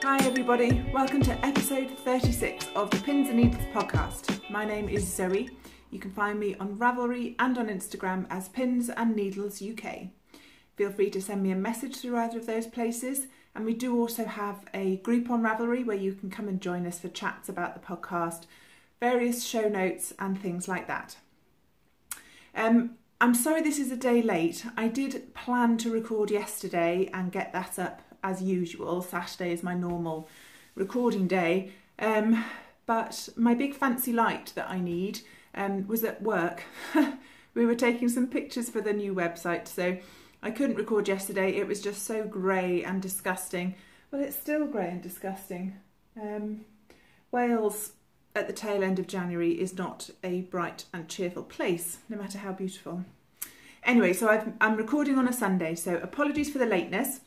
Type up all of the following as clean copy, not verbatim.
Hi everybody, welcome to episode 36 of the Pins and Needles podcast. My name is Zoe. You can find me on Ravelry and on Instagram as Pins and Needles UK. Feel free to send me a message through either of those places, and we do also have a group on Ravelry where you can come and join us for chats about the podcast, various show notes and things like that. I'm sorry this is a day late. I did plan to record yesterday and get that up as usual. Saturday is my normal recording day, but my big fancy light that I need was at work. We were taking some pictures for the new website, so I couldn't record yesterday. It was just so grey and disgusting. Well, it's still grey and disgusting. Wales at the tail end of January is not a bright and cheerful place, no matter how beautiful. Anyway, so I'm recording on a Sunday, so apologies for the lateness.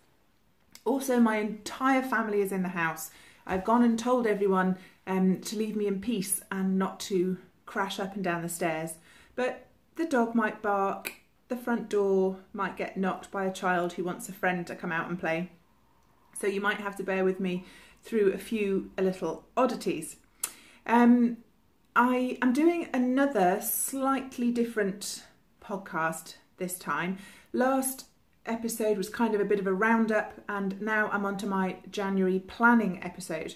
Also, my entire family is in the house. I've gone and told everyone to leave me in peace and not to crash up and down the stairs. But the dog might bark, the front door might get knocked by a child who wants a friend to come out and play. So you might have to bear with me through a few little oddities. I am doing another slightly different podcast this time. Last episode was kind of a bit of a roundup, and now I'm onto my January planning episode.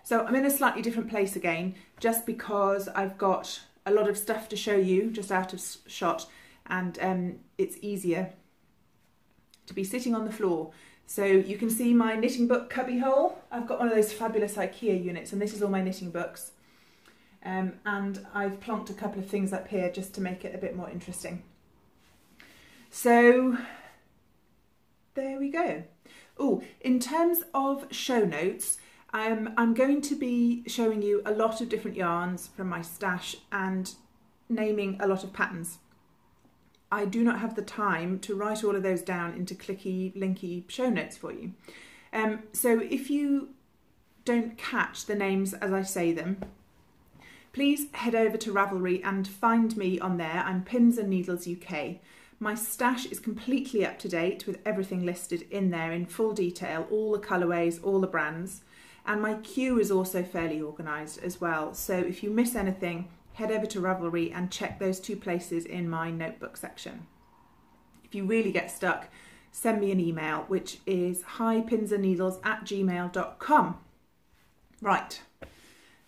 So I'm in a slightly different place again, just because I've got a lot of stuff to show you just out of shot, and it's easier to be sitting on the floor. So you can see my knitting book cubby hole. I've got one of those fabulous IKEA units, and this is all my knitting books. And I've plonked a couple of things up here just to make it a bit more interesting. So there we go. Oh, in terms of show notes, I'm going to be showing you a lot of different yarns from my stash and naming a lot of patterns. I do not have the time to write all of those down into clicky, linky show notes for you. So if you don't catch the names as I say them, please head over to Ravelry and find me on there. I'm Pins and Needles UK. My stash is completely up to date with everything listed in there in full detail, all the colourways, all the brands. And my queue is also fairly organised as well. So if you miss anything, head over to Ravelry and check those two places in my notebook section. If you really get stuck, send me an email, which is hipinsandneedles@gmail.com. Right,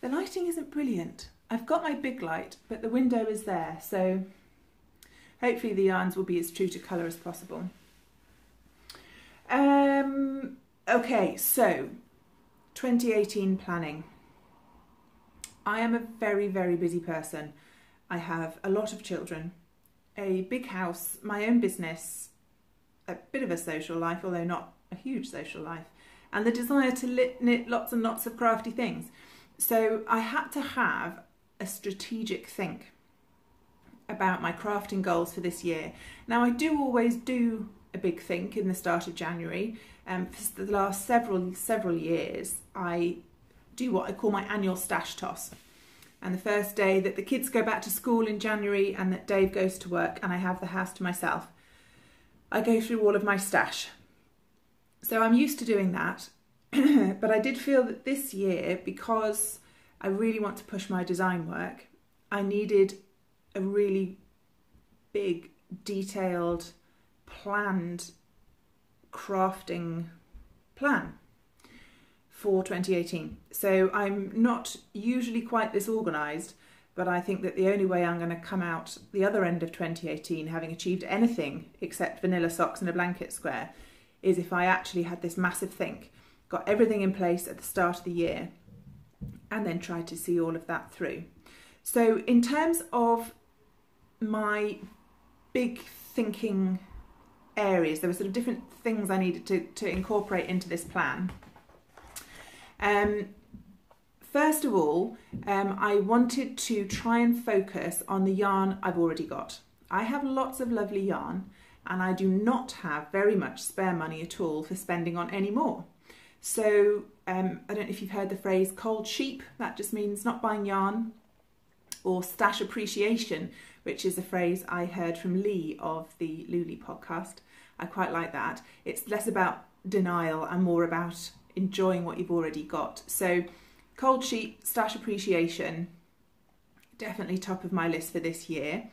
the lighting isn't brilliant. I've got my big light, but the window is there, so hopefully the yarns will be as true to colour as possible. Okay, so 2018 planning. I am a very, very busy person. I have a lot of children, a big house, my own business, a bit of a social life, although not a huge social life, and the desire to knit lots and lots of crafty things. So I had to have a strategic think about my crafting goals for this year. Now, I do always do a big think in the start of January. For the last several years, I do what I call my annual stash toss. And the first day that the kids go back to school in January and that Dave goes to work and I have the house to myself, I go through all of my stash. So I'm used to doing that, but I did feel that this year, because I really want to push my design work, I needed a really big, detailed, planned crafting plan for 2018. So I'm not usually quite this organised, but I think that the only way I'm going to come out the other end of 2018 having achieved anything except vanilla socks and a blanket square is if I actually had this massive think, got everything in place at the start of the year, and then tried to see all of that through. So in terms of my big thinking areas, there were sort of different things I needed to incorporate into this plan. First of all, I wanted to try and focus on the yarn I've already got. I have lots of lovely yarn, and I do not have very much spare money at all for spending on any more. So I don't know if you've heard the phrase cold sheep. That just means not buying yarn. Or stash appreciation, which is a phrase I heard from Lee of the Luli podcast. I quite like that. It's less about denial and more about enjoying what you've already got. So cold sheet, stash appreciation, definitely top of my list for this year.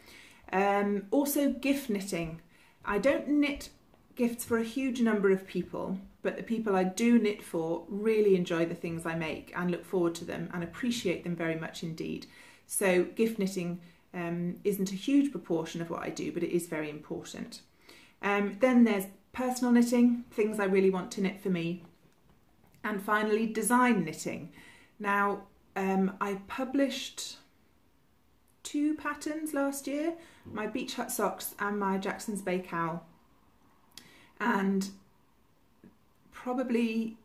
Also gift knitting. I don't knit gifts for a huge number of people, but the people I do knit for really enjoy the things I make and look forward to them and appreciate them very much indeed. So gift knitting isn't a huge proportion of what I do, but it is very important. Then there's personal knitting, things I really want to knit for me. And finally, design knitting. Now, I published 2 patterns last year, my Beach Hut socks and my Jackson's Bay cowl. And probably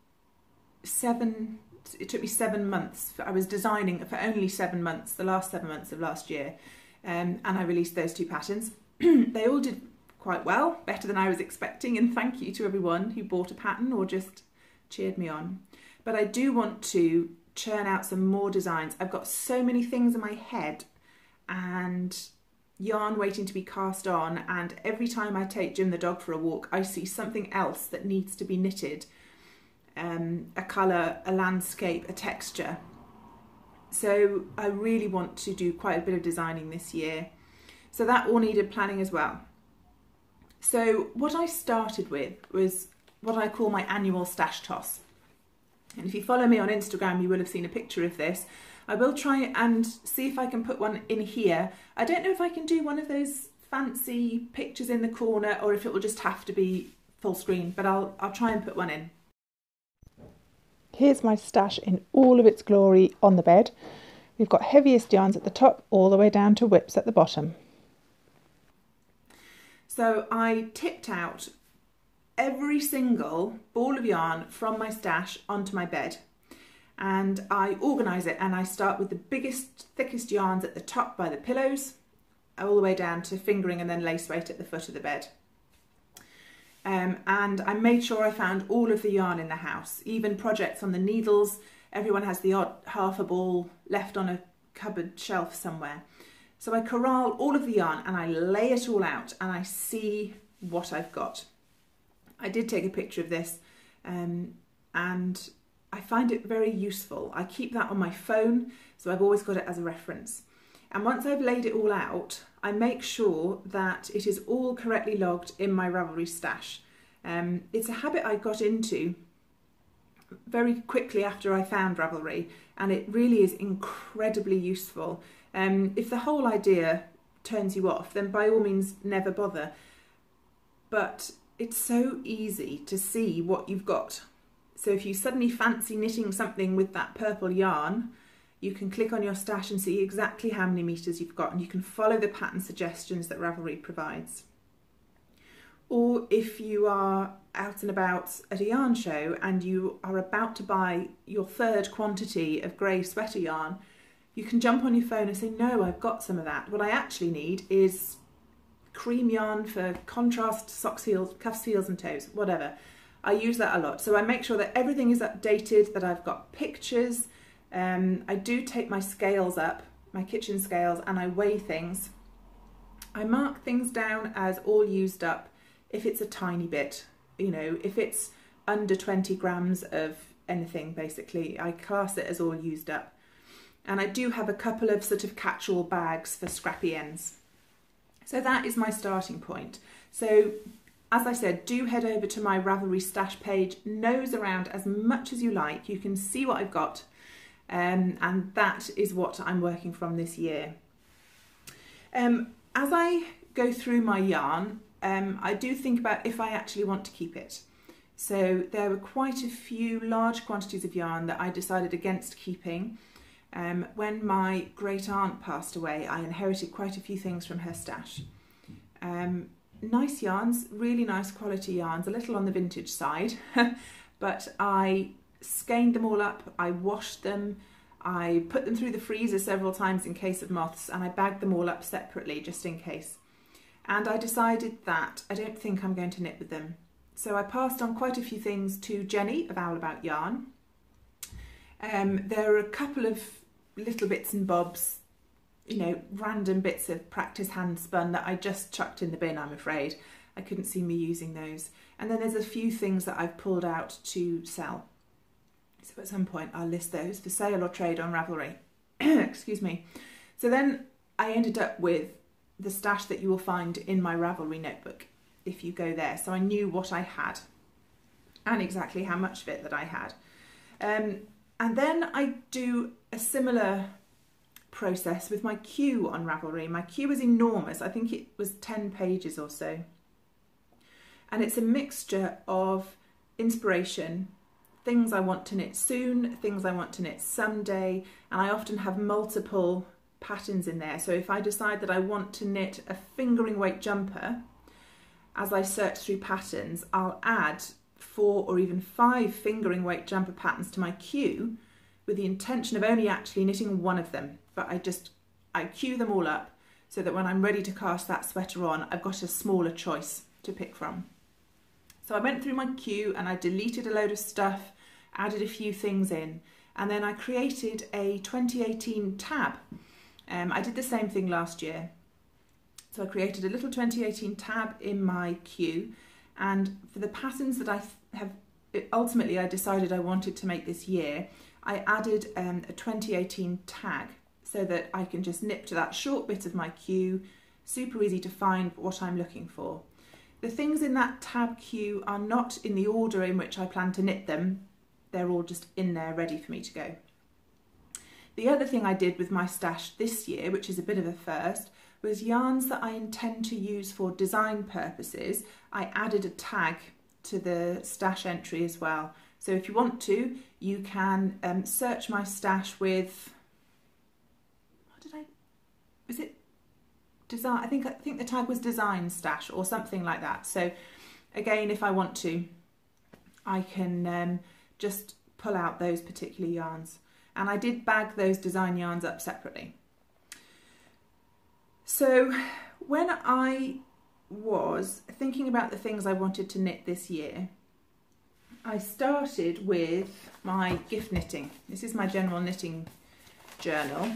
it took me 7 months. I was designing for only 7 months, the last 7 months of last year. And I released those 2 patterns. They all did quite well, better than I was expecting, and thank you to everyone who bought a pattern or just cheered me on. But I do want to churn out some more designs. I've got so many things in my head and yarn waiting to be cast on, and every time I take Jim the dog for a walk I see something else that needs to be knitted, a colour, a landscape, a texture. So I really want to do quite a bit of designing this year. So that all needed planning as well. So what I started with was what I call my annual stash toss. And if you follow me on Instagram, you will have seen a picture of this. I will try and see if I can put one in here. I don't know if I can do one of those fancy pictures in the corner or if it will just have to be full screen, but I'll try and put one in. Here's my stash in all of its glory on the bed. We've got heaviest yarns at the top all the way down to whips at the bottom. So I tipped out every single ball of yarn from my stash onto my bed, and I organise it, and I start with the biggest, thickest yarns at the top by the pillows, all the way down to fingering and then lace weight at the foot of the bed. And I made sure I found all of the yarn in the house, even projects on the needles. Everyone has the odd half a ball left on a cupboard shelf somewhere. So I corral all of the yarn and I lay it all out and I see what I've got. I did take a picture of this and I find it very useful. I keep that on my phone, so I've always got it as a reference. And once I've laid it all out, I make sure that it is all correctly logged in my Ravelry stash. It's a habit I got into very quickly after I found Ravelry, and it really is incredibly useful. If the whole idea turns you off, then by all means never bother. But it's so easy to see what you've got. So if you suddenly fancy knitting something with that purple yarn, you can click on your stash and see exactly how many meters you've got, and you can follow the pattern suggestions that Ravelry provides. Or if you are out and about at a yarn show and you are about to buy your third quantity of grey sweater yarn, you can jump on your phone and say, no, I've got some of that. What I actually need is cream yarn for contrast socks, heels, cuffs, heels and toes, whatever. I use that a lot. So I make sure that everything is updated, that I've got pictures. I do take my scales up, my kitchen scales, and I weigh things. I mark things down as all used up if it's a tiny bit, you know, if it's under 20 grams of anything, basically, I class it as all used up. And I do have a couple of sort of catch-all bags for scrappy ends. So that is my starting point. So as I said, do head over to my Ravelry stash page, nose around as much as you like. You can see what I've got. And that is what I'm working from this year. As I go through my yarn, I do think about if I actually want to keep it. So there were quite a few large quantities of yarn that I decided against keeping. When my great aunt passed away, I inherited quite a few things from her stash. Nice yarns, really nice quality yarns, a little on the vintage side, but I skeined them all up, I washed them, I put them through the freezer several times in case of moths, and I bagged them all up separately just in case. And I decided that I don't think I'm going to knit with them. So I passed on quite a few things to Jenny of Owl About Yarn. There are a couple of little bits and bobs, you know, random bits of practice hand spun that I just chucked in the bin, I'm afraid. I couldn't see me using those. And then there's a few things that I've pulled out to sell. So at some point I'll list those for sale or trade on Ravelry. Excuse me. So then I ended up with the stash that you will find in my Ravelry notebook if you go there. So I knew what I had and exactly how much of it that I had. And then I do a similar process with my queue on Ravelry. My queue is enormous. I think it was 10 pages or so. And it's a mixture of inspiration, things I want to knit soon, things I want to knit someday, and I often have multiple patterns in there. So if I decide that I want to knit a fingering weight jumper, as I search through patterns, I'll add 4 or even 5 fingering weight jumper patterns to my queue with the intention of only actually knitting one of them. But I queue them all up so that when I'm ready to cast that sweater on, I've got a smaller choice to pick from. So I went through my queue and I deleted a load of stuff, added a few things in, and then I created a 2018 tab. I did the same thing last year. So I created a little 2018 tab in my queue, and for the patterns that I have, ultimately I decided I wanted to make this year, I added a 2018 tag so that I can just nip to that short bit of my queue, super easy to find what I'm looking for. The things in that tab queue are not in the order in which I plan to knit them, they're all just in there ready for me to go. The other thing I did with my stash this year, which is a bit of a first, was yarns that I intend to use for design purposes. I added a tag to the stash entry as well. So if you want to, you can search my stash with, was it design? I think the tag was design stash or something like that. So again, if I want to, I can just pull out those particular yarns. And I did bag those design yarns up separately. So when I was thinking about the things I wanted to knit this year, I started with my gift knitting. This is my general knitting journal.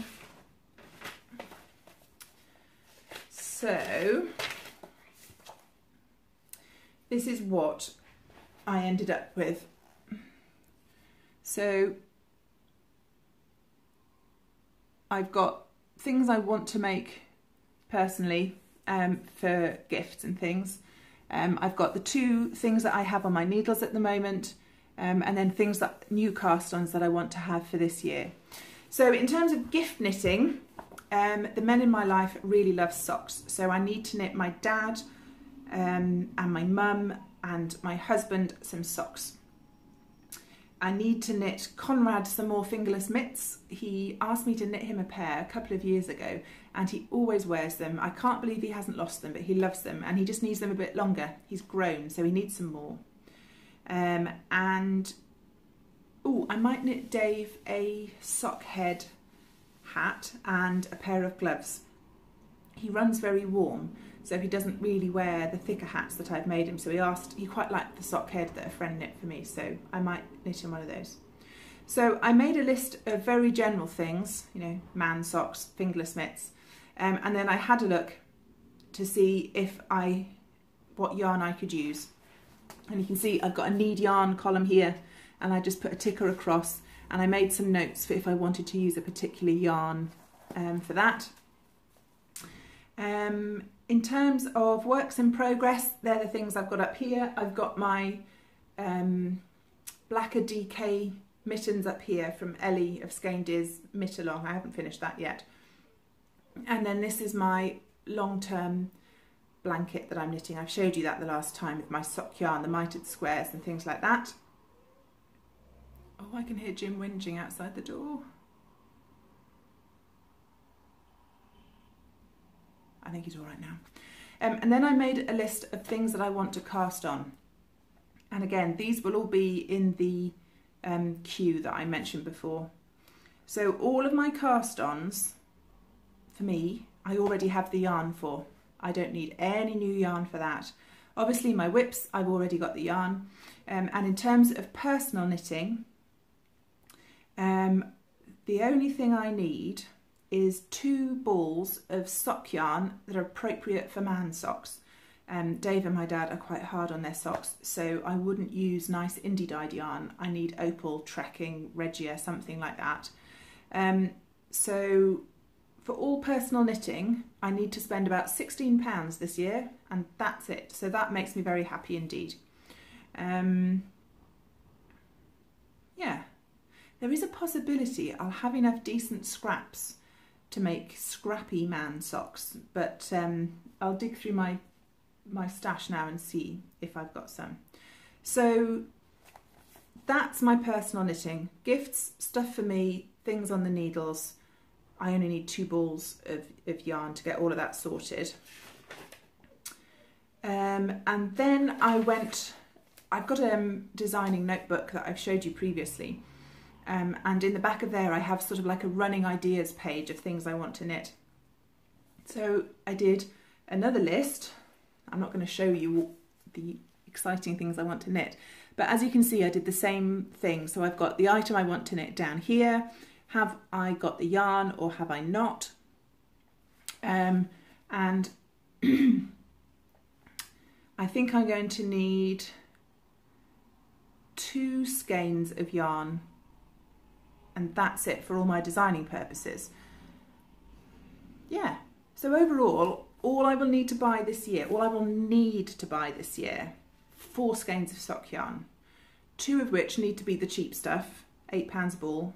So this is what I ended up with. So I've got things I want to make personally for gifts and things. I've got the 2 things that I have on my needles at the moment, and then things that new cast-ons that I want to have for this year. So in terms of gift knitting, the men in my life really love socks. So I need to knit my dad and my mum and my husband some socks. I need to knit Conrad some more fingerless mitts. He asked me to knit him a pair a couple of years ago and he always wears them. I can't believe he hasn't lost them, but he loves them and he just needs them a bit longer. He's grown, so he needs some more. I might knit Dave a sock head hat and a pair of gloves. He runs very warm, so he doesn't really wear the thicker hats that I've made him. So he quite liked the sock head that a friend knit for me, so I might knit him one of those. So I made a list of very general things, you know, man socks, fingerless mitts, and then I had a look to see what yarn I could use. And you can see I've got a need yarn column here, and I just put a ticker across, and I made some notes for if I wanted to use a particular yarn for that. In terms of works in progress, they're the things I've got up here. I've got my Blacker DK mittens up here from Ellie of Skein-Diz Knit Along. I haven't finished that yet. And then this is my long-term blanket that I'm knitting. I've showed you that the last time with my sock yarn, the mitered squares and things like that. Oh, I can hear Jim whinging outside the door. I think he's all right now. And then I made a list of things that I want to cast on. And again, these will all be in the queue that I mentioned before. So all of my cast-ons, for me, I already have the yarn for. I don't need any new yarn for that. Obviously my whips, I've already got the yarn. And in terms of personal knitting, the only thing I need is 2 balls of sock yarn that are appropriate for man socks. Dave and my dad are quite hard on their socks, so I wouldn't use nice indie dyed yarn. I need Opal, Trekking, Regia, something like that. So for all personal knitting, I need to spend about £16 this year, and that's it. So that makes me very happy indeed. Yeah, there is a possibility I'll have enough decent scraps to make scrappy man socks, but I'll dig through my stash now and see if I've got some. So that's my personal knitting. Gifts, stuff for me, things on the needles. I only need 2 balls of yarn to get all of that sorted. And then I've got a designing notebook that I've showed you previously. And in the back of there I have sort of like a running ideas page of things I want to knit. So I did another list. I'm not going to show you the exciting things I want to knit, but as you can see I did the same thing. So I've got the item I want to knit down here. Have I got the yarn or have I not? And I think I'm going to need 2 skeins of yarn, and that's it for all my designing purposes. Yeah, so overall, all I will need to buy this year, 4 skeins of sock yarn, 2 of which need to be the cheap stuff, £8 a ball,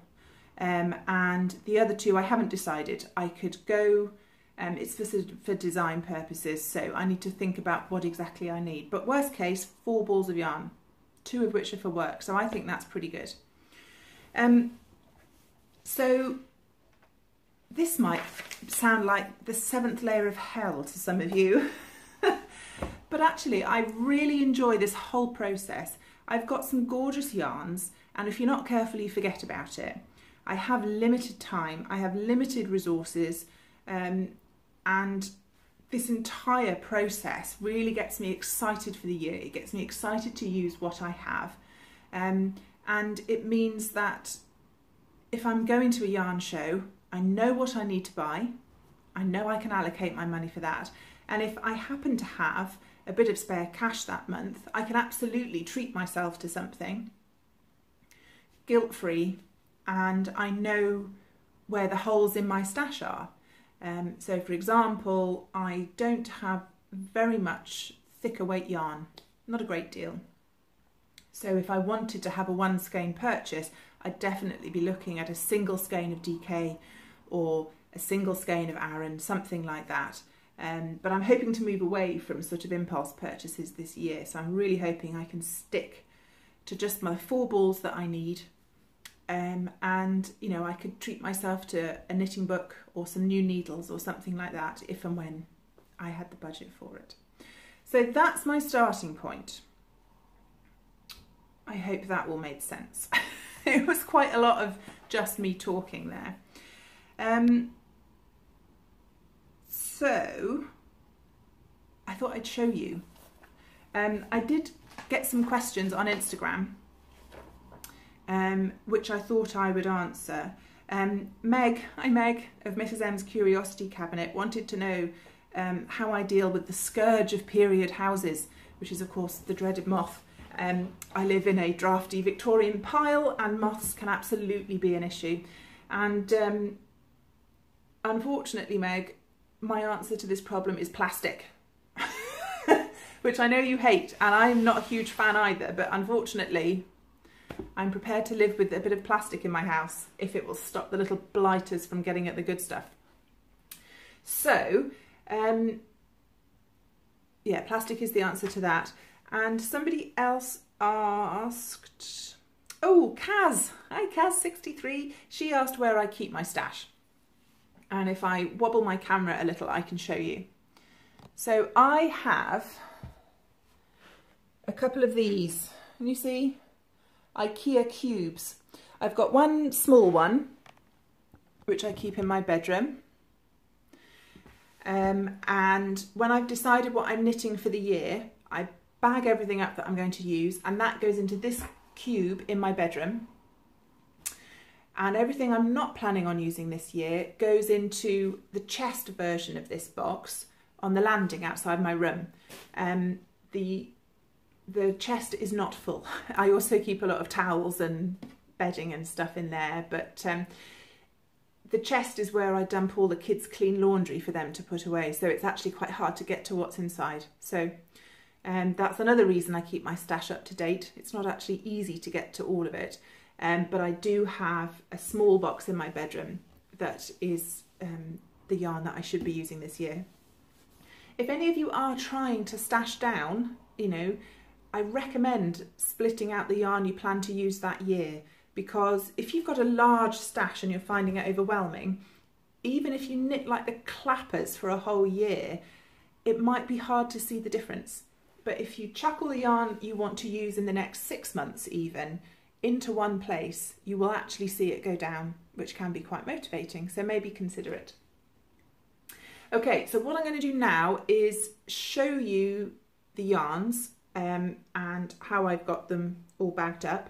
and the other 2 I haven't decided. I could go, it's for design purposes, so I need to think about what exactly I need. But worst case, 4 balls of yarn, 2 of which are for work, so I think that's pretty good. So this might sound like the 7th layer of hell to some of you, but actually I really enjoy this whole process. I've got some gorgeous yarns, and if you're not careful you forget about it. I have limited time, I have limited resources, and this entire process really gets me excited for the year. It gets me excited to use what I have, and it means that if I'm going to a yarn show, I know what I need to buy, I know I can allocate my money for that, and if I happen to have a bit of spare cash that month, I can absolutely treat myself to something guilt-free, and I know where the holes in my stash are. So for example, I don't have very much thicker weight yarn, not a great deal. So if I wanted to have a 1 skein purchase, I'd definitely be looking at a single skein of DK or a single skein of Aran, something like that. But I'm hoping to move away from sort of impulse purchases this year, so I'm really hoping I can stick to just my 4 balls that I need. And you know, I could treat myself to a knitting book or some new needles or something like that if and when I had the budget for it. So that's my starting point. I hope that all made sense. It was quite a lot of just me talking there. So I thought I'd show you. I did get some questions on Instagram, which I thought I would answer. Meg of Mrs M's Curiosity Cabinet wanted to know how I deal with the scourge of period houses, which is of course the dreaded moth. I live in a drafty Victorian pile and moths can absolutely be an issue. And unfortunately, Meg, my answer to this problem is plastic, which I know you hate, and I'm not a huge fan either, but unfortunately, I'm prepared to live with a bit of plastic in my house if it will stop the little blighters from getting at the good stuff. So, yeah, plastic is the answer to that. And somebody else asked, oh, Kaz, hi Kaz63, she asked where I keep my stash. And if I wobble my camera a little, I can show you. So I have a couple of these, can you see? IKEA cubes. I've got one small one, which I keep in my bedroom. And when I've decided what I'm knitting for the year, I bag everything up that I'm going to use, and that goes into this cube in my bedroom. And everything I'm not planning on using this year goes into the chest version of this box on the landing outside my room. The chest is not full. I also keep a lot of towels and bedding and stuff in there, but the chest is where I dump all the kids' clean laundry for them to put away, so it's actually quite hard to get to what's inside. So that's another reason I keep my stash up to date. It's not actually easy to get to all of it, but I do have a small box in my bedroom that is the yarn that I should be using this year. If any of you are trying to stash down, you know, I recommend splitting out the yarn you plan to use that year, because if you've got a large stash and you're finding it overwhelming, even if you knit like the clappers for a whole year, it might be hard to see the difference. But if you chuck all the yarn you want to use in the next 6 months even into one place, you will actually see it go down, which can be quite motivating, so maybe consider it. Okay, so what I'm going to do now is show you the yarns and how I've got them all bagged up.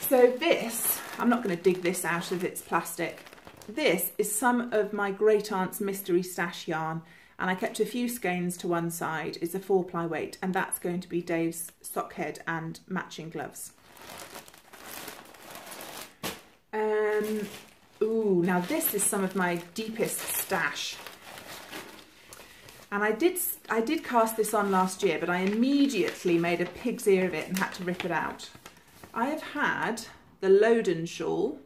So this, I'm not going to dig this out of its plastic. This is some of my great aunt's mystery stash yarn, and I kept a few skeins to one side. It's a 4-ply weight, and that's going to be Dave's sock head and matching gloves. Ooh, now this is some of my deepest stash. And I did cast this on last year, but I immediately made a pig's ear of it and had to rip it out. I have had the Loden shawl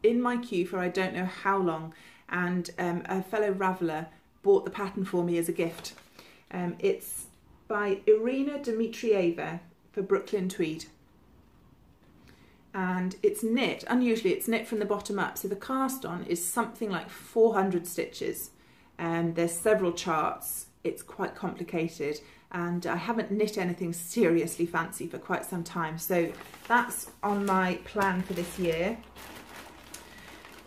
in my queue for I don't know how long, and a fellow raveller bought the pattern for me as a gift. It's by Irina Dmitrieva for Brooklyn Tweed. And it's knit, unusually it's knit from the bottom up, so the cast on is something like 400 stitches. There's several charts, it's quite complicated, and I haven't knit anything seriously fancy for quite some time, so that's on my plan for this year.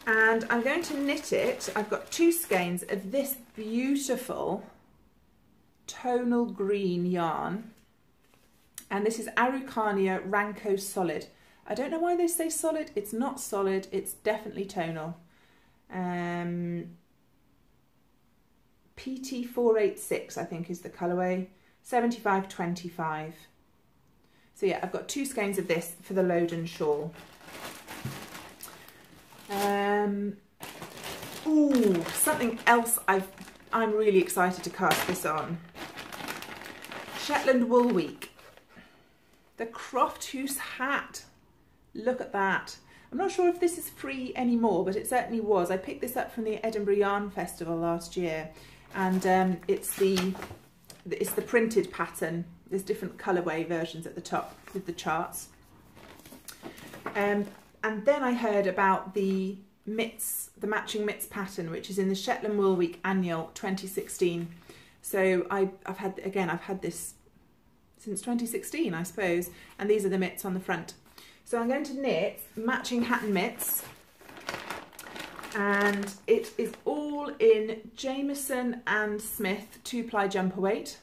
And I'm going to knit it. I've got 2 skeins of this beautiful tonal green yarn, and this is Araucania Ranco Solid. I don't know why they say solid. It's not solid, it's definitely tonal. PT486 I think is the colourway, 7525. So yeah, I've got 2 skeins of this for the Loden shawl. Ooh, something else I'm really excited to cast this on. Shetland Wool Week. The Croft House hat. Look at that. I'm not sure if this is free anymore, but it certainly was. I picked this up from the Edinburgh Yarn Festival last year, and it's the printed pattern. There's different colourway versions at the top with the charts. And then I heard about the mitts, the matching mitts pattern, which is in the Shetland Wool Week Annual 2016. So I've had this since 2016, I suppose, and these are the mitts on the front. So I'm going to knit matching hat and mitts, and it is all in Jameson and Smith 2-ply jumper weight.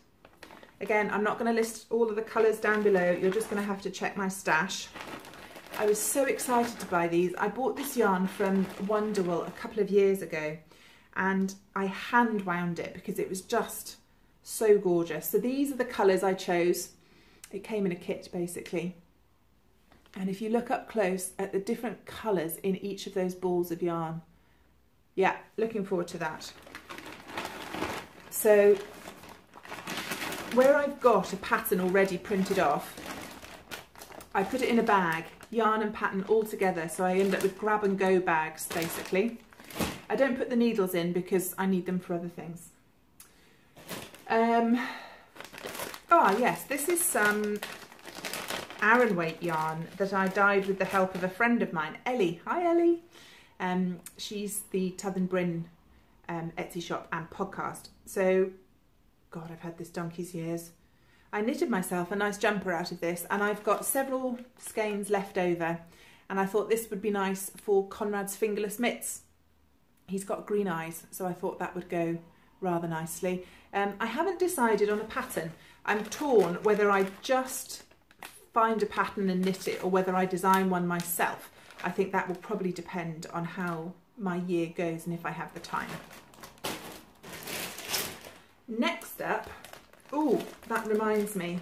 Again, I'm not going to list all of the colours down below, you're just going to have to check my stash. I was so excited to buy these. I bought this yarn from Wonderwool a couple of years ago, and I hand wound it because it was just so gorgeous. So these are the colours I chose. It came in a kit basically. And if you look up close at the different colours in each of those balls of yarn, yeah, looking forward to that. So where I've got a pattern already printed off, I put it in a bag, yarn and pattern all together, so I end up with grab and go bags basically. I don't put the needles in because I need them for other things. Yes, this is some Aran weight yarn that I dyed with the help of a friend of mine, Ellie. Hi Ellie. She's the Tuth and Bryn Etsy shop and podcast. So, God, I've had this donkey's years. I knitted myself a nice jumper out of this, and I've got several skeins left over, and I thought this would be nice for Conrad's fingerless mitts. He's got green eyes, so I thought that would go rather nicely. I haven't decided on a pattern. I'm torn whether I just find a pattern and knit it or whether I design one myself. I think that will probably depend on how my year goes and if I have the time. Next up, oh, that reminds me,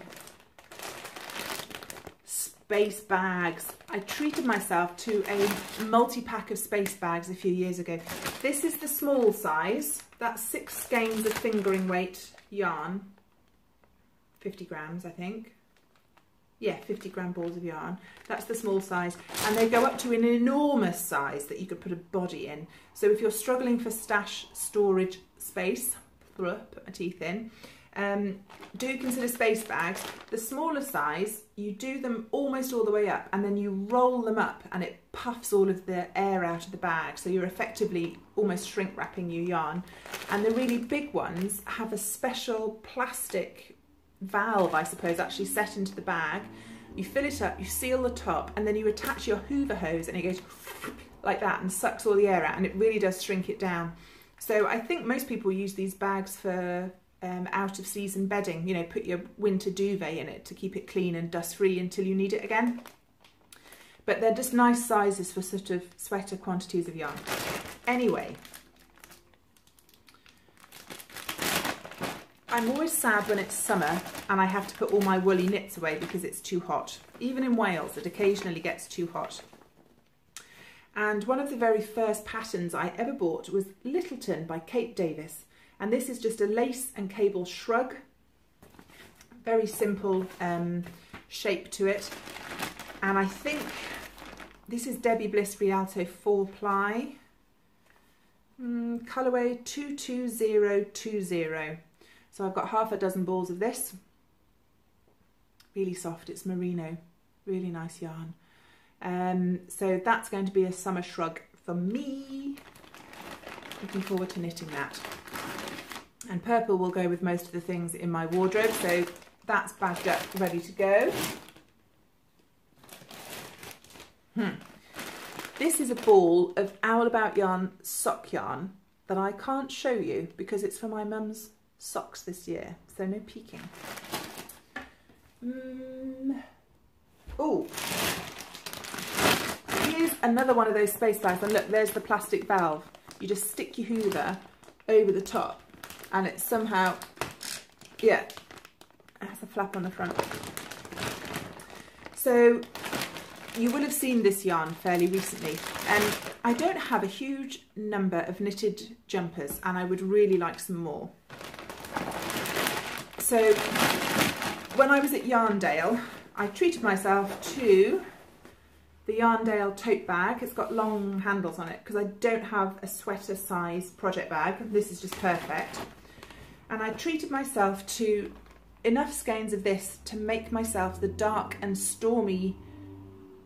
space bags. I treated myself to a multi-pack of space bags a few years ago. This is the small size. That's 6 skeins of fingering weight yarn. 50 grams, I think. Yeah, 50 gram balls of yarn. That's the small size. And they go up to an enormous size that you could put a body in. So if you're struggling for stash storage space, put my teeth in, do consider space bags. The smaller size, you do them almost all the way up and then you roll them up and it puffs all of the air out of the bag. So you're effectively almost shrink wrapping your yarn. And the really big ones have a special plastic valve, I suppose, actually set into the bag. You fill it up, you seal the top, and then you attach your Hoover hose and it goes like that and sucks all the air out, and it really does shrink it down. So I think most people use these bags for out of season bedding, you know, put your winter duvet in it to keep it clean and dust free until you need it again. But they're just nice sizes for sort of sweater quantities of yarn. Anyway, I'm always sad when it's summer and I have to put all my woolly knits away because it's too hot. Even in Wales, it occasionally gets too hot. And one of the very first patterns I ever bought was Littleton by Kate Davis. And this is just a lace and cable shrug. Very simple shape to it. And I think this is Debbie Bliss Rialto 4-ply. Colourway 22020. So I've got half a dozen balls of this. Really soft, it's merino. Really nice yarn. So that's going to be a summer shrug for me. Looking forward to knitting that. And purple will go with most of the things in my wardrobe, so that's bagged up, ready to go. This is a ball of Owl About Yarn sock yarn that I can't show you because it's for my mum's socks this year, so no peeking. Oh, here's another one of those space bags, and look, there's the plastic valve. You just stick your Hoover over the top and it somehow, yeah, it has a flap on the front. So you will have seen this yarn fairly recently. I don't have a huge number of knitted jumpers and I would really like some more. So when I was at Yarndale, I treated myself to the Yarndale tote bag. It's got long handles on it because I don't have a sweater size project bag. This is just perfect. And I treated myself to enough skeins of this to make myself the Dark and Stormy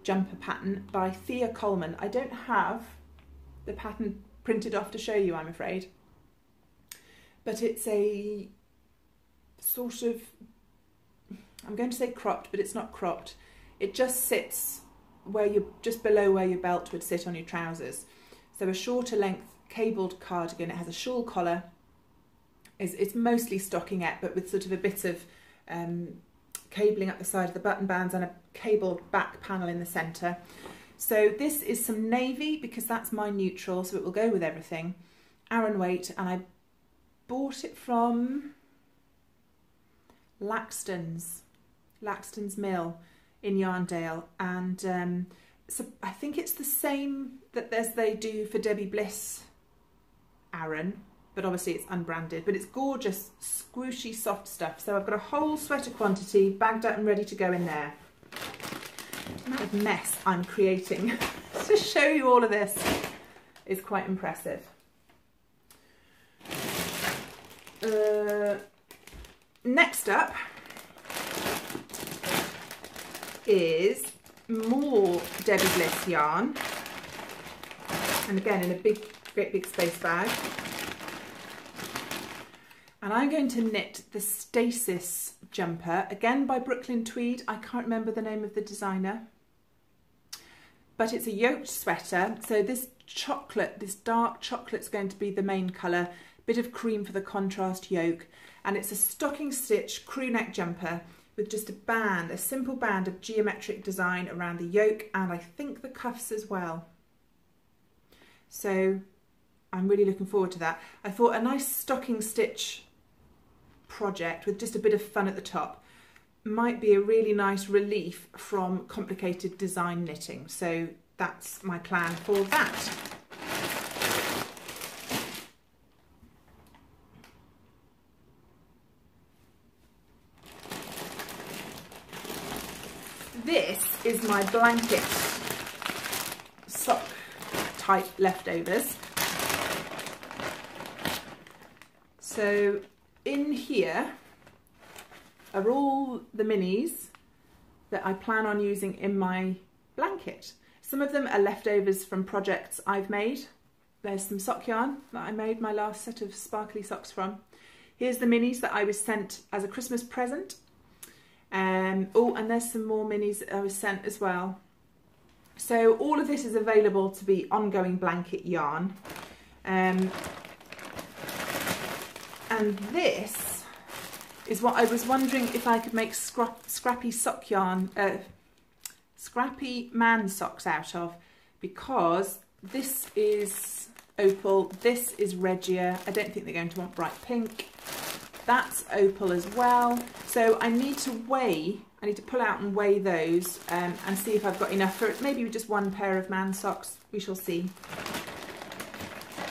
jumper pattern by Thea Coleman. I don't have the pattern printed off to show you, I'm afraid. But it's a sort of, I'm going to say cropped, but it's not cropped. It just sits where you're just below where your belt would sit on your trousers. So a shorter length cabled cardigan. It has a shawl collar. It's mostly stockinette, but with sort of a bit of cabling up the side of the button bands and a cabled back panel in the centre. So this is some navy because that's my neutral, so it will go with everything. Aran weight, and I bought it from Laxton's Mill in Yarndale, and so I think it's the same that they do for Debbie Bliss Aran, but obviously it's unbranded, but it's gorgeous, squooshy, soft stuff. So I've got a whole sweater quantity bagged up and ready to go in there. The amount of mess I'm creating to show you all of this is quite impressive. Next up is more Debbie Bliss yarn, and again in a great big space bag. And I'm going to knit the Stasis jumper, again by Brooklyn Tweed. I can't remember the name of the designer, but it's a yoked sweater. So this dark chocolate's going to be the main colour, bit of cream for the contrast yoke, and it's a stocking stitch crew neck jumper with just a simple band of geometric design around the yoke, and I think the cuffs as well. So I'm really looking forward to that. I thought a nice stocking stitch project with just a bit of fun at the top might be a really nice relief from complicated design knitting. So that's my plan for that. This is my blanket sock type leftovers. So in here are all the minis that I plan on using in my blanket. Some of them are leftovers from projects I've made. There's some sock yarn that I made my last set of sparkly socks from. Here's the minis that I was sent as a Christmas present. Oh, and there's some more minis that I was sent as well. So all of this is available to be ongoing blanket yarn. And this is what I was wondering if I could make scrappy sock yarn, scrappy man socks out of, because this is opal, this is Regia. I don't think they're going to want bright pink. That's opal as well. So I need to weigh, I need to pull out and weigh those and see if I've got enough for maybe just one pair of man socks. We shall see.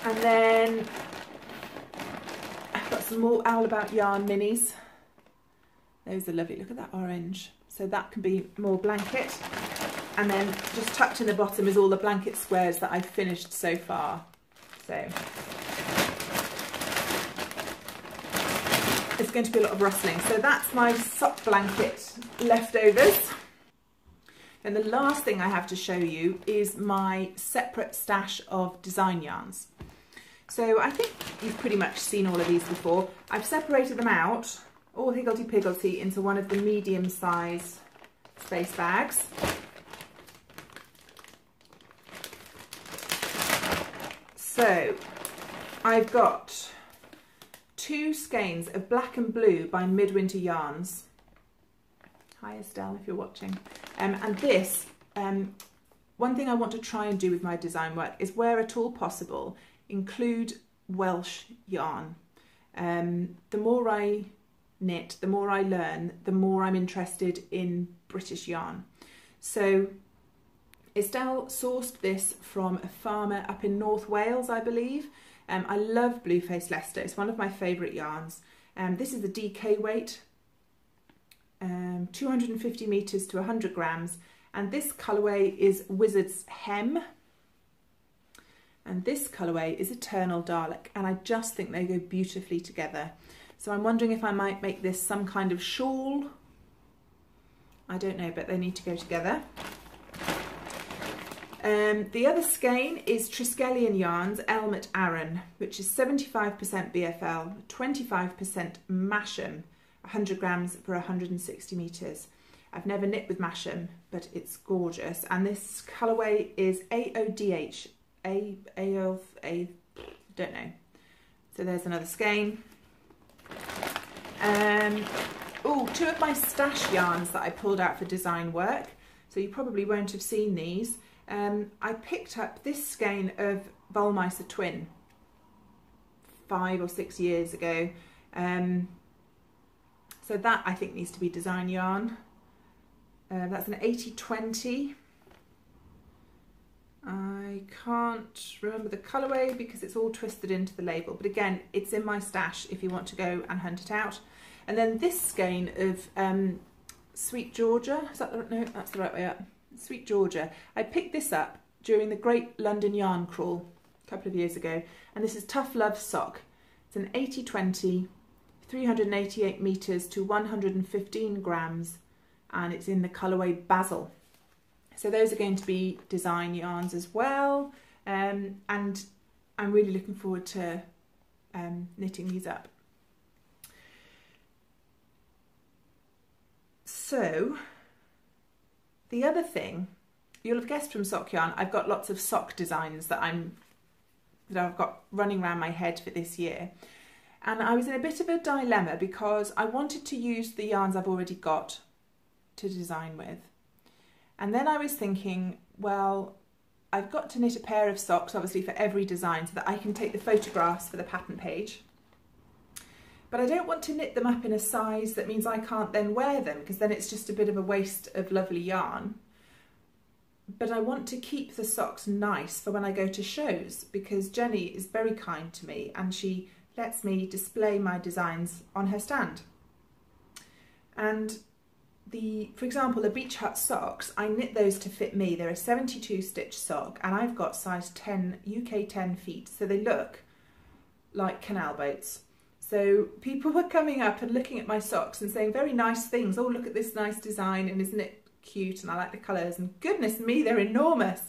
And then I've got some more Owl About Yarn minis. Those are lovely. Look at that orange. So that can be more blanket. And then just tucked in the bottom is all the blanket squares that I've finished so far. So it's going to be a lot of rustling. So that's my sock blanket leftovers. And the last thing I have to show you is my separate stash of design yarns. So I think you've pretty much seen all of these before. I've separated them out, all higgledy-piggledy, into one of the medium-size space bags. So I've got 2 skeins of Black and Blue by Midwinter Yarns. Hi Estelle, if you're watching. And this, one thing I want to try and do with my design work is, where at all possible, include Welsh yarn. The more I knit, the more I learn, the more I'm interested in British yarn. So Estelle sourced this from a farmer up in North Wales, I believe. I love Blueface Leicester. It's one of my favourite yarns. This is the DK weight, 250 metres to 100 grams. And this colourway is Wizard's Hem. And this colourway is Eternal Dalek. And I just think they go beautifully together. So I'm wondering if I might make this some kind of shawl. I don't know, but they need to go together. The other skein is Triskelion Yarns Elmet Aran, which is 75% BFL, 25% Masham, 100 grams per 160 metres. I've never knit with Masham, but it's gorgeous. And this colourway is AODH, don't know. So there's another skein. Oh, 2 of my stash yarns that I pulled out for design work. So you probably won't have seen these. I picked up this skein of Wollmeister Twin 5 or 6 years ago. So that I think needs to be design yarn. That's an 80-20. I can't remember the colourway because it's all twisted into the label, but again, it's in my stash if you want to go and hunt it out. And then this skein of Sweet Georgia, is that the, no, that's the right way up. Sweet Georgia. I picked this up during the Great London Yarn Crawl a couple of years ago, and this is Tough Love Sock. It's an 80-20, 388 metres to 115 grams, and it's in the colourway Basil. So those are going to be design yarns as well, and I'm really looking forward to knitting these up. So the other thing, you'll have guessed from Sock Yarn, I've got lots of sock designs that I've got running around my head for this year. And I was in a bit of a dilemma because I wanted to use the yarns I've already got to design with. And then I was thinking, well, I've got to knit a pair of socks, obviously, for every design so that I can take the photographs for the pattern page. but I don't want to knit them up in a size that means I can't then wear them, because then it's just a bit of a waste of lovely yarn. But I want to keep the socks nice for when I go to shows, because Jenny is very kind to me and she lets me display my designs on her stand. And for example, the Beach Hut socks, I knit those to fit me. They're a 72 stitch sock and I've got size 10, UK 10 feet, so they look like canal boats. So people were coming up and looking at my socks and saying very nice things. Oh, look at this nice design, and isn't it cute, and I like the colours, and goodness me, they're enormous.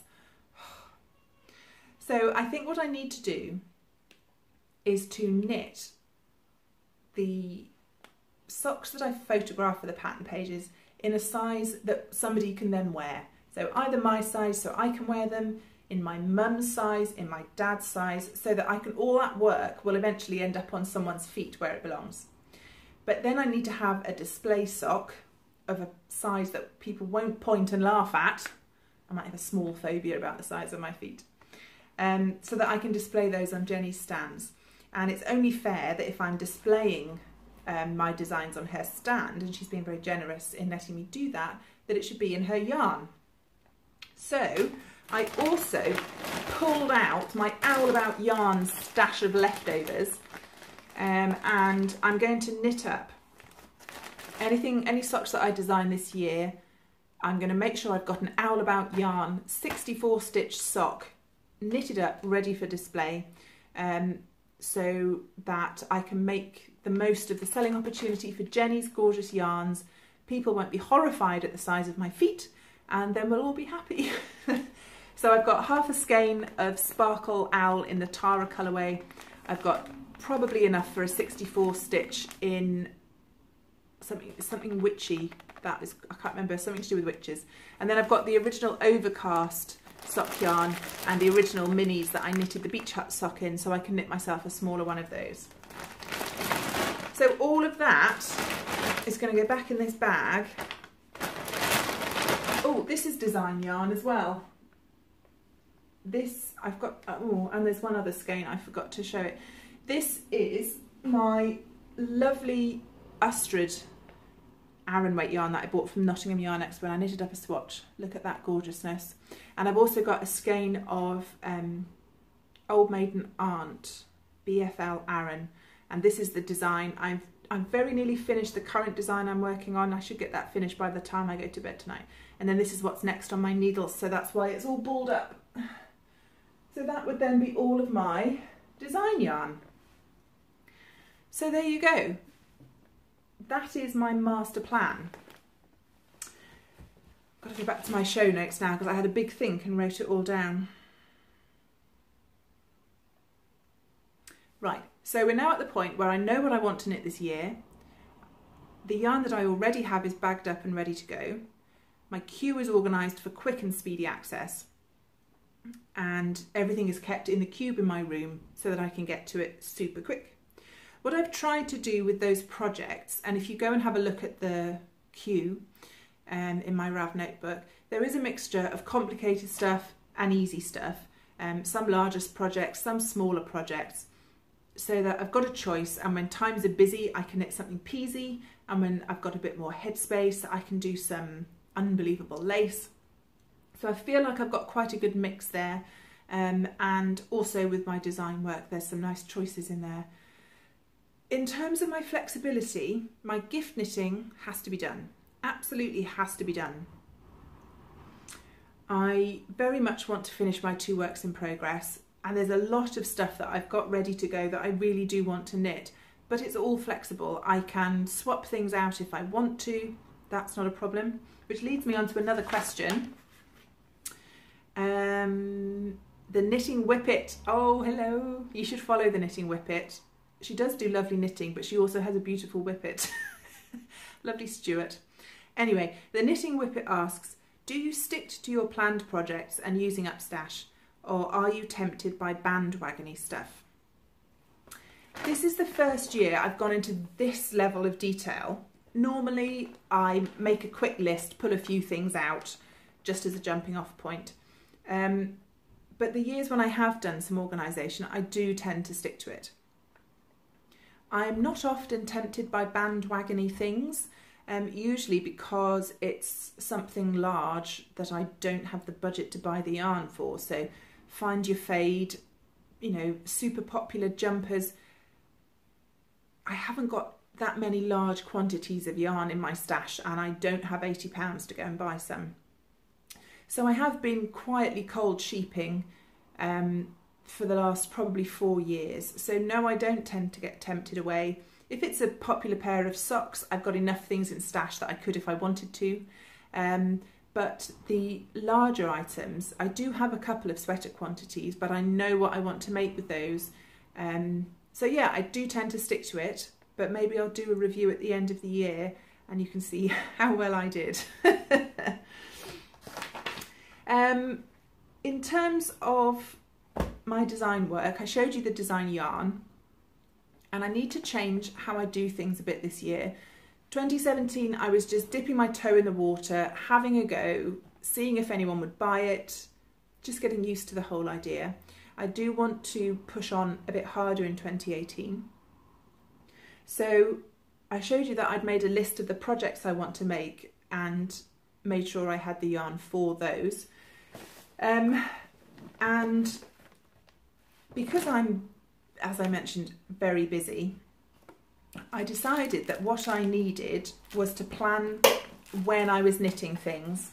So I think what I need to do is to knit the socks that I photograph for the pattern pages in a size that somebody can then wear. So either my size, so I can wear them, in my mum's size, in my dad's size, so that all that work will eventually end up on someone's feet where it belongs. But then I need to have a display sock of a size that people won't point and laugh at. I might have a small phobia about the size of my feet. So that I can display those on Jenny's stands. And it's only fair that if I'm displaying my designs on her stand, and she's been very generous in letting me do that, that it should be in her yarn. So I also pulled out my Owl About Yarn stash of leftovers, and I'm going to knit up any socks that I design this year. I'm going to make sure I've got an Owl About Yarn 64 stitch sock knitted up, ready for display, so that I can make the most of the selling opportunity for Jenny's gorgeous yarns. People won't be horrified at the size of my feet, and then we'll all be happy. So I've got half a skein of Sparkle Owl in the Tara colourway. I've got probably enough for a 64 stitch in something witchy. That is, I can't remember, something to do with witches. And then I've got the original Overcast sock yarn and the original minis that I knitted the Beach Hut sock in, so I can knit myself a smaller one of those. So all of that is going to go back in this bag. Oh, this is design yarn as well. This I've got, oh, and there's one other skein I forgot to show it. This is my lovely Ustrid Aran weight yarn that I bought from Nottingham Yarn Expo, and I knitted up a swatch. Look at that gorgeousness. And I've also got a skein of Old Maiden Aunt BFL Aran, and this is the design. I'm very nearly finished the current design I'm working on. I should get that finished by the time I go to bed tonight. And then this is what's next on my needles, so that's why it's all balled up. So that would then be all of my design yarn. So there you go. That is my master plan. Got to go back to my show notes now, because I had a big think and wrote it all down. Right, so we're now at the point where I know what I want to knit this year. The yarn that I already have is bagged up and ready to go. My queue is organised for quick and speedy access, and everything is kept in the cube in my room so that I can get to it super quick. What I've tried to do with those projects, and if you go and have a look at the queue in my Rav notebook, there is a mixture of complicated stuff and easy stuff, some larger projects, some smaller projects, so that I've got a choice, and when times are busy I can knit something peasy, and when I've got a bit more headspace I can do some unbelievable lace. So I feel like I've got quite a good mix there, and also with my design work there's some nice choices in there. In terms of my flexibility, my gift knitting has to be done, absolutely has to be done. I very much want to finish my 2 works in progress, and there's a lot of stuff that I've got ready to go that I really do want to knit, but it's all flexible. I can swap things out if I want to, that's not a problem. Which leads me on to another question. The Knitting Whippet. Oh, hello. You should follow the Knitting Whippet. She does do lovely knitting, but she also has a beautiful whippet. Lovely Stuart. Anyway, the Knitting Whippet asks, do you stick to your planned projects and using up stash, or are you tempted by bandwagony stuff? This is the first year I've gone into this level of detail. Normally I make a quick list, pull a few things out just as a jumping off point. But the years when I have done some organisation, I do tend to stick to it. I'm not often tempted by bandwagony things, usually because it's something large that I don't have the budget to buy the yarn for. So Find Your Fade, you know, super popular jumpers. I haven't got that many large quantities of yarn in my stash, and I don't have £80 to go and buy some. So I have been quietly cold sheeping for the last probably 4 years. So no, I don't tend to get tempted away. If it's a popular pair of socks, I've got enough things in stash that I could if I wanted to. But the larger items, I do have a couple of sweater quantities, but I know what I want to make with those. So yeah, I do tend to stick to it, but maybe I'll do a review at the end of the year and you can see how well I did. In terms of my design work, I showed you the design yarn, and I need to change how I do things a bit this year. 2017, I was just dipping my toe in the water, having a go, seeing if anyone would buy it, just getting used to the whole idea. I do want to push on a bit harder in 2018. So I showed you that I'd made a list of the projects I want to make and made sure I had the yarn for those. And because I'm, as I mentioned, very busy, I decided that what I needed was to plan when I was knitting things,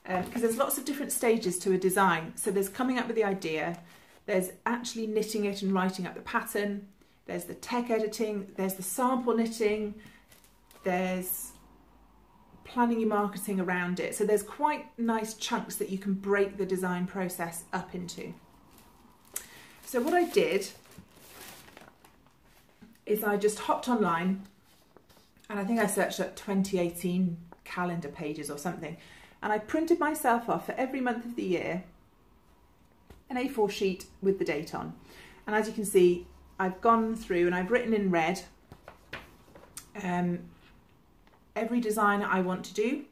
because there's lots of different stages to a design. So there's coming up with the idea, there's actually knitting it and writing up the pattern, there's the tech editing, there's the sample knitting, there's planning your marketing around it. So there's quite nice chunks that you can break the design process up into. So what I did is I just hopped online, and I think I searched up 2018 calendar pages or something, and I printed myself off for every month of the year an A4 sheet with the date on. And as you can see, I've gone through and I've written in red every design I want to do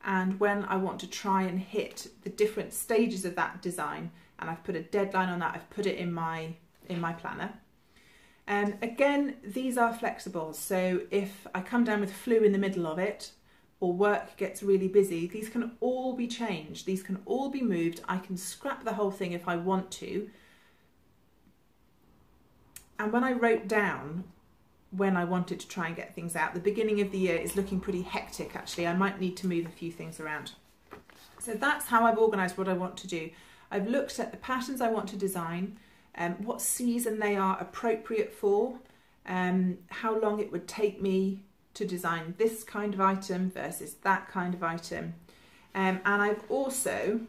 and when I want to try and hit the different stages of that design, and I've put a deadline on that. I've put it in my planner. Again, these are flexible, so if I come down with flu in the middle of it or work gets really busy, these can all be changed, these can all be moved. I can scrap the whole thing if I want to. And when I wrote down when I wanted to try and get things out, the beginning of the year is looking pretty hectic actually. I might need to move a few things around. So that's how I've organised what I want to do. I've looked at the patterns I want to design, what season they are appropriate for, how long it would take me to design this kind of item versus that kind of item. And I've also,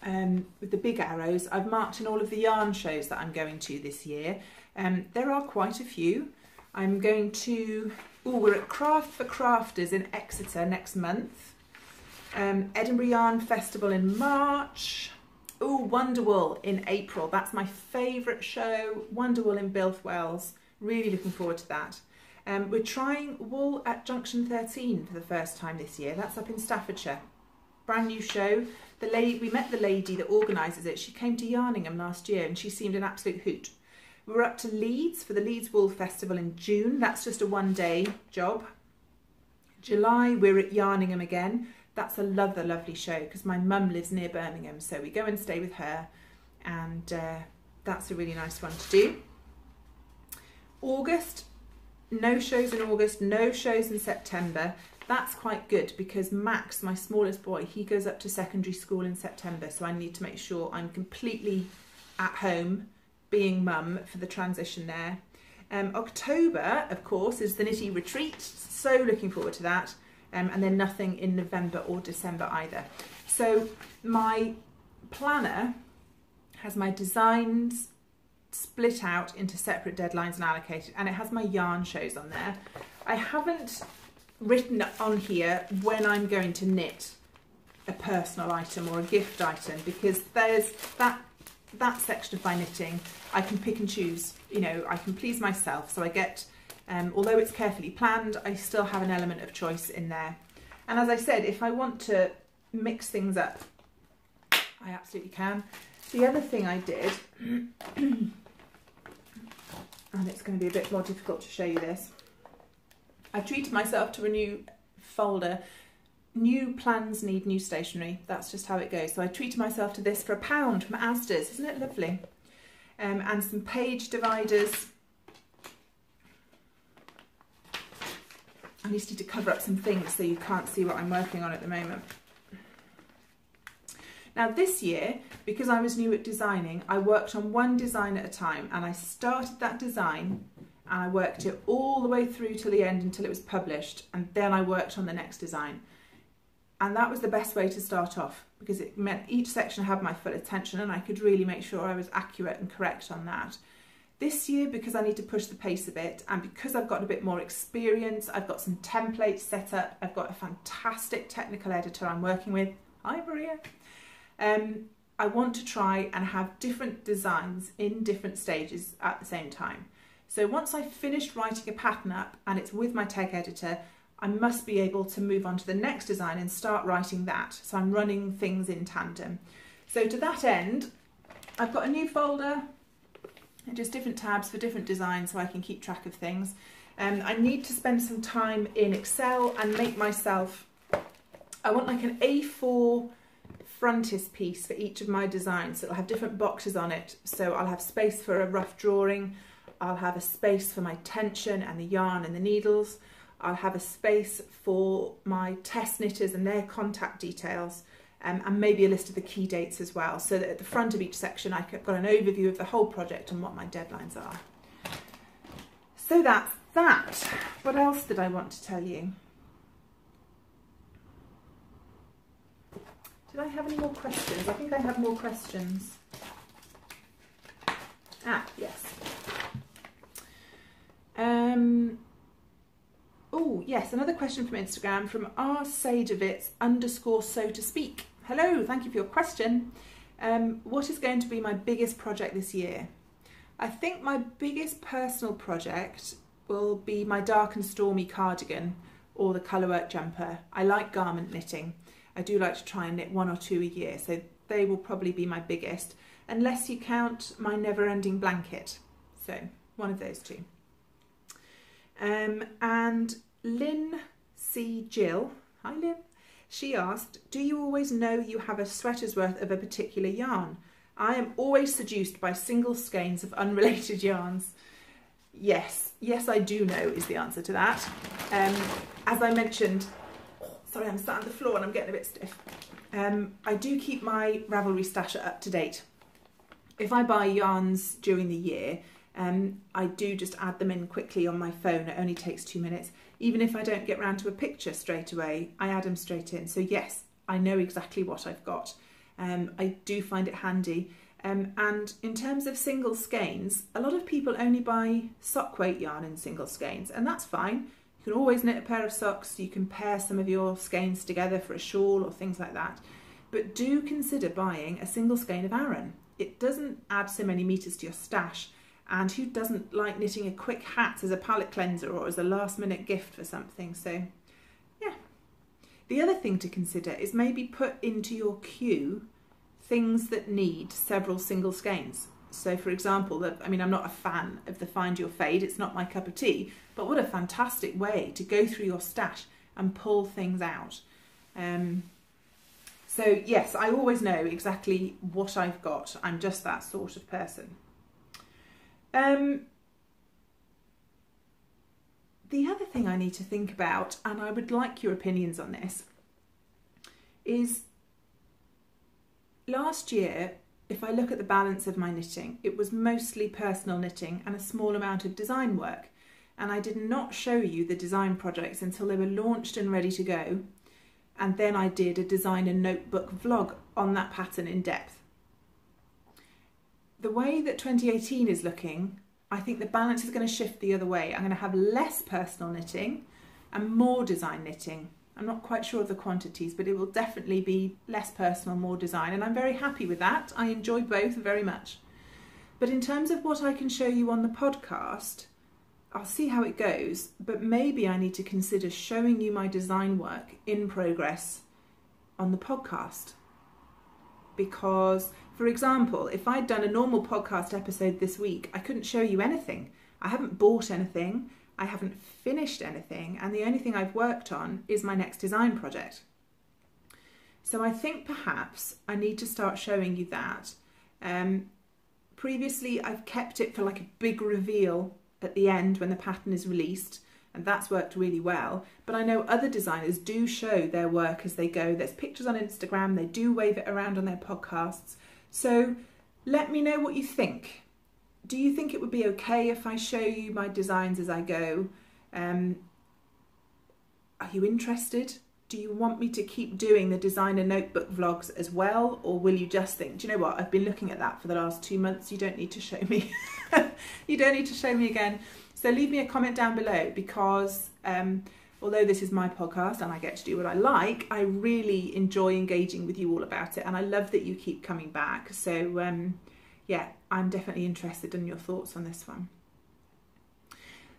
with the big arrows, I've marked in all of the yarn shows that I'm going to this year. There are quite a few. I'm going to, we're at Craft for Crafters in Exeter next month. Edinburgh Yarn Festival in March. Wonderwool in April. That's my favourite show. Wonderwool in Bilthwells. Really looking forward to that. We're trying wool at Junction 13 for the first time this year. That's up in Staffordshire. Brand new show. We met the lady that organises it. She came to Yarningham last year and she seemed an absolute hoot. We're up to Leeds for the Leeds Wool Festival in June. That's just a one-day job. July, we're at Yarningham again. That's another lovely show because my mum lives near Birmingham, so we go and stay with her, and that's a really nice one to do. August, no shows in August, no shows in September. That's quite good because Max, my smallest boy, he goes up to secondary school in September, so I need to make sure I'm completely at home being mum for the transition there. October, of course, is the Knitty Retreat, so looking forward to that. And then nothing in November or December either. So my planner has my designs split out into separate deadlines and allocated, and it has my yarn shows on there. I haven't written on here when I'm going to knit a personal item or a gift item, because there's that section of my knitting I can pick and choose. You know, I can please myself, so I get although it's carefully planned, I still have an element of choice in there. And as I said, if I want to mix things up, I absolutely can. The other thing I did, and it's going to be a bit more difficult to show you this. I've treated myself to a new folder. New plans need new stationery. That's just how it goes. So I treated myself to this for £1 from Asda's. Isn't it lovely? And some page dividers. I just need to cover up some things so you can't see what I'm working on at the moment. Now this year, because I was new at designing, I worked on one design at a time, and I started that design and I worked it all the way through till the end until it was published, and then I worked on the next design. And that was the best way to start off, because it meant each section had my full attention and I could really make sure I was accurate and correct on that. This year, because I need to push the pace a bit, and because I've got a bit more experience, I've got some templates set up, I've got a fantastic technical editor I'm working with. Hi Maria. I want to try and have different designs in different stages at the same time. So once I've finished writing a pattern up and it's with my tech editor, I must be able to move on to the next design and start writing that. So I'm running things in tandem. So to that end, I've got a new folder and just different tabs for different designs so I can keep track of things. I need to spend some time in Excel and make myself, I want like an A4 frontispiece for each of my designs. So it'll have different boxes on it. So I'll have space for a rough drawing. I'll have a space for my tension and the yarn and the needles. I'll have a space for my test knitters and their contact details, and maybe a list of the key dates as well, so that at the front of each section I've got an overview of the whole project and what my deadlines are. So that's that. What else did I want to tell you? Did I have any more questions? I think I have more questions. Ah, yes. Oh, yes, another question from Instagram from rsagevitz_ so to speak. Hello, thank you for your question. What is going to be my biggest project this year? I think my biggest personal project will be my dark and stormy cardigan or the colourwork jumper. I like garment knitting. I do like to try and knit 1 or 2 a year, so they will probably be my biggest, unless you count my never-ending blanket. So, one of those two. And Lynn C. Jill, hi Lynn, she asked, do you always know you have a sweater's worth of a particular yarn? I am always seduced by single skeins of unrelated yarns. Yes, I do know is the answer to that. As I mentioned, sorry, I'm sat on the floor and I'm getting a bit stiff. I do keep my Ravelry stasher up to date. If I buy yarns during the year, I do just add them in quickly on my phone. It only takes 2 minutes. Even if I don't get round to a picture straight away, I add them straight in. So yes, I know exactly what I've got. I do find it handy. And in terms of single skeins, a lot of people only buy sock weight yarn in single skeins, and that's fine. You can always knit a pair of socks. You can pair some of your skeins together for a shawl or things like that. But do consider buying a single skein of Aran. It doesn't add so many meters to your stash. And who doesn't like knitting a quick hat as a palette cleanser or as a last minute gift for something? So yeah. The other thing to consider is maybe put into your queue things that need several single skeins. So for example, I'm not a fan of the Find Your Fade, it's not my cup of tea, but what a fantastic way to go through your stash and pull things out. So yes, I always know exactly what I've got. I'm just that sort of person. The other thing I need to think about, and I would like your opinions on this, is last year, if I look at the balance of my knitting, it was mostly personal knitting and a small amount of design work. And I did not show you the design projects until they were launched and ready to go. And then I did a design and notebook vlog on that pattern in depth. The way that 2018 is looking, I think the balance is going to shift the other way. I'm going to have less personal knitting and more design knitting. I'm not quite sure of the quantities, but it will definitely be less personal, more design, and I'm very happy with that. I enjoy both very much. But in terms of what I can show you on the podcast, I'll see how it goes, but maybe I need to consider showing you my design work in progress on the podcast. Because, for example, if I'd done a normal podcast episode this week, I couldn't show you anything. I haven't bought anything, I haven't finished anything, and the only thing I've worked on is my next design project. So I think perhaps I need to start showing you that. Previously I've kept it for like a big reveal at the end when the pattern is released, and that's worked really well. But I know other designers do show their work as they go. There's pictures on Instagram, they do wave it around on their podcasts. So let me know what you think. Do you think it would be okay if I show you my designs as I go? Are you interested? Do you want me to keep doing the designer notebook vlogs as well? Or will you just think, do you know what, I've been looking at that for the last 2 months, you don't need to show me. You don't need to show me again. So leave me a comment down below, because although this is my podcast and I get to do what I like, I really enjoy engaging with you all about it, and I love that you keep coming back. So yeah, I'm definitely interested in your thoughts on this one.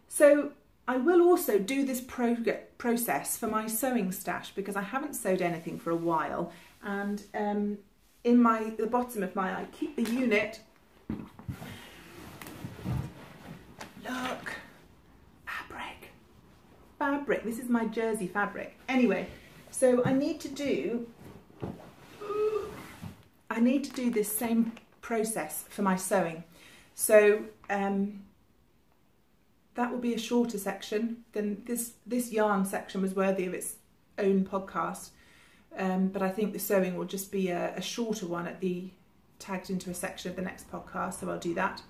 So I will also do this process for my sewing stash, because I haven't sewed anything for a while, and in the bottom of my, I keep the unit. Look, fabric, this is my jersey fabric. Anyway, so I need to do this same process for my sewing. So that will be a shorter section. Then this yarn section was worthy of its own podcast, but I think the sewing will just be a shorter one tagged into a section of the next podcast, so I'll do that.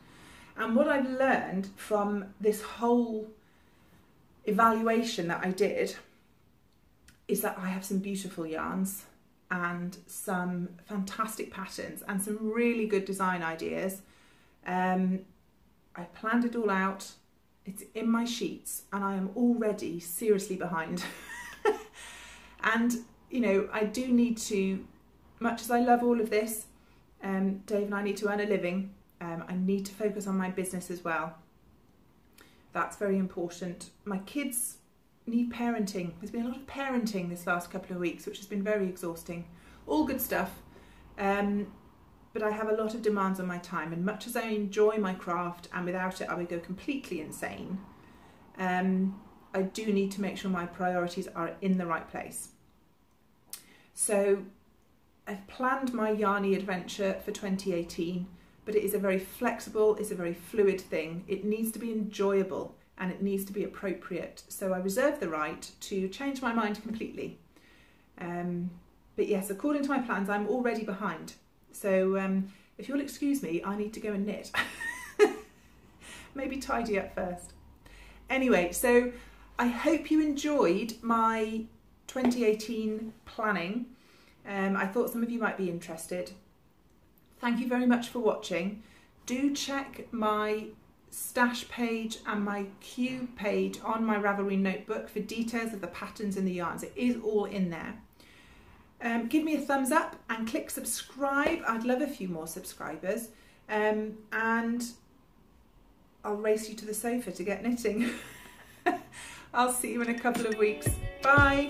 And what I've learned from this whole evaluation that I did is that I have some beautiful yarns and some fantastic patterns and some really good design ideas. I planned it all out, it's in my sheets, and I am already seriously behind. And you know, I do need to, much as I love all of this, Dave and I need to earn a living. I need to focus on my business as well. That's very important. My kids need parenting. There's been a lot of parenting this last couple of weeks, which has been very exhausting. All good stuff, but I have a lot of demands on my time, and much as I enjoy my craft, and without it I would go completely insane, I do need to make sure my priorities are in the right place. So I've planned my Yarny adventure for 2018, but it is a very flexible, it's a very fluid thing. It needs to be enjoyable and it needs to be appropriate. So I reserve the right to change my mind completely. But yes, according to my plans, I'm already behind. So if you'll excuse me, I need to go and knit. Maybe tidy up first. Anyway, so I hope you enjoyed my 2018 planning. I thought some of you might be interested. Thank you very much for watching. Do check my stash page and my queue page on my Ravelry notebook for details of the patterns and the yarns. It is all in there. Give me a thumbs up and click subscribe. I'd love a few more subscribers. And I'll race you to the sofa to get knitting. I'll see you in a couple of weeks. Bye.